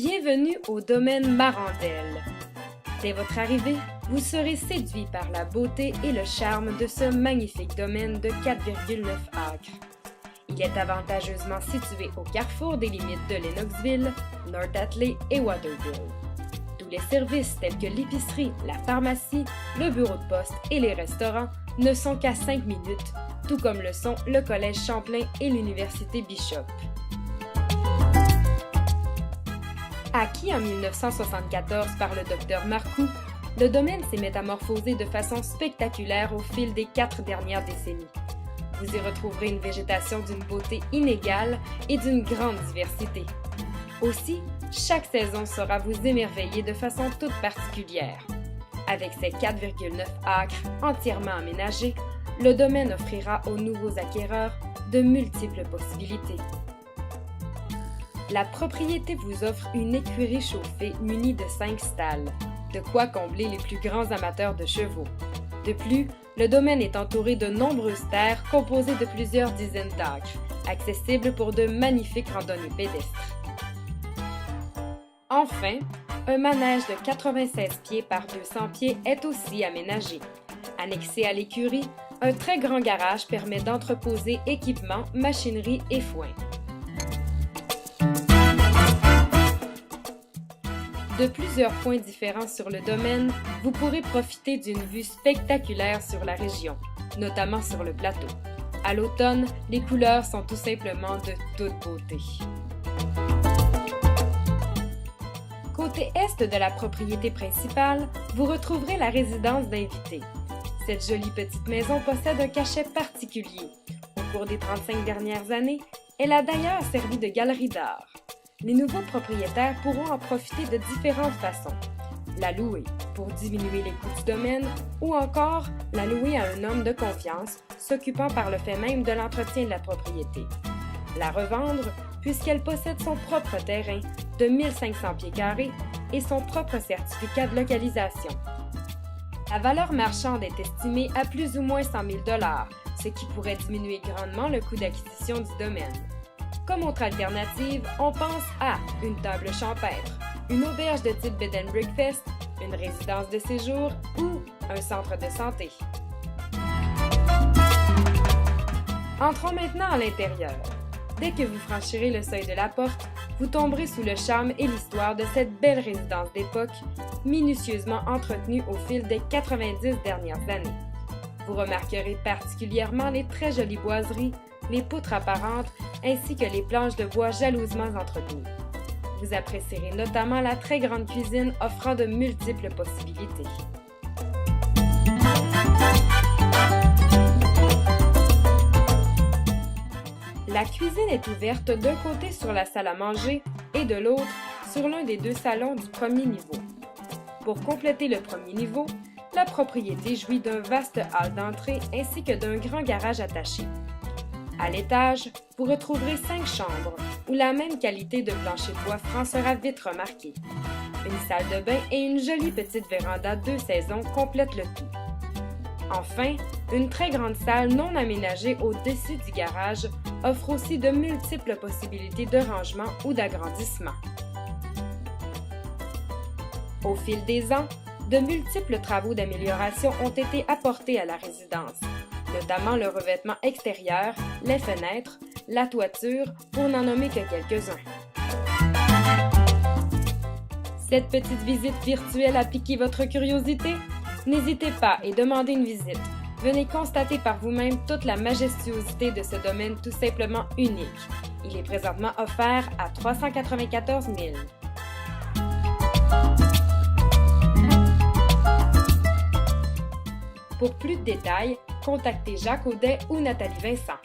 Bienvenue au domaine Marandel. Dès votre arrivée, vous serez séduit par la beauté et le charme de ce magnifique domaine de 4,9 acres. Il est avantageusement situé au carrefour des limites de Lennoxville, North Atlee et Waterville. Tous les services tels que l'épicerie, la pharmacie, le bureau de poste et les restaurants ne sont qu'à 5 minutes, tout comme le sont le Collège Champlain et l'Université Bishop. Acquis en 1974 par le Dr Marcoux, le domaine s'est métamorphosé de façon spectaculaire au fil des 4 dernières décennies. Vous y retrouverez une végétation d'une beauté inégale et d'une grande diversité. Aussi, chaque saison saura vous émerveiller de façon toute particulière. Avec ses 4,9 acres entièrement aménagés, le domaine offrira aux nouveaux acquéreurs de multiples possibilités. La propriété vous offre une écurie chauffée munie de 5 stalles, de quoi combler les plus grands amateurs de chevaux. De plus, le domaine est entouré de nombreuses terres composées de plusieurs dizaines d'acres, accessibles pour de magnifiques randonnées pédestres. Enfin, un manège de 96 pieds par 200 pieds est aussi aménagé. Annexé à l'écurie, un très grand garage permet d'entreposer équipements, machinerie et foin. De plusieurs points différents sur le domaine, vous pourrez profiter d'une vue spectaculaire sur la région, notamment sur le plateau. À l'automne, les couleurs sont tout simplement de toute beauté. Côté est de la propriété principale, vous retrouverez la résidence d'invités. Cette jolie petite maison possède un cachet particulier. Au cours des 35 dernières années, elle a d'ailleurs servi de galerie d'art. Les nouveaux propriétaires pourront en profiter de différentes façons. La louer pour diminuer les coûts du domaine ou encore la louer à un homme de confiance s'occupant par le fait même de l'entretien de la propriété. La revendre puisqu'elle possède son propre terrain de 1500 pieds carrés et son propre certificat de localisation. La valeur marchande est estimée à plus ou moins 100 000 $, ce qui pourrait diminuer grandement le coût d'acquisition du domaine. Comme autre alternative, on pense à une table champêtre, une auberge de type bed and breakfast, une résidence de séjour ou un centre de santé. Entrons maintenant à l'intérieur. Dès que vous franchirez le seuil de la porte, vous tomberez sous le charme et l'histoire de cette belle résidence d'époque, minutieusement entretenue au fil des 90 dernières années. Vous remarquerez particulièrement les très jolies boiseries, les poutres apparentes ainsi que les planches de bois jalousement entretenues. Vous apprécierez notamment la très grande cuisine offrant de multiples possibilités. La cuisine est ouverte d'un côté sur la salle à manger et de l'autre sur l'un des 2 salons du premier niveau. Pour compléter le premier niveau, la propriété jouit d'un vaste hall d'entrée ainsi que d'un grand garage attaché. À l'étage, vous retrouverez 5 chambres, où la même qualité de plancher de bois franc sera vite remarquée. Une salle de bain et une jolie petite véranda 2 saisons complètent le tout. Enfin, une très grande salle non aménagée au-dessus du garage offre aussi de multiples possibilités de rangement ou d'agrandissement. Au fil des ans, de multiples travaux d'amélioration ont été apportés à la résidence, notamment le revêtement extérieur, les fenêtres, la toiture, pour n'en nommer que quelques-uns. Cette petite visite virtuelle a piqué votre curiosité? N'hésitez pas et demandez une visite. Venez constater par vous-même toute la majestuosité de ce domaine tout simplement unique. Il est présentement offert à 394 000 $. Pour plus de détails, contactez Jacques Audet ou Nathalie Vincent.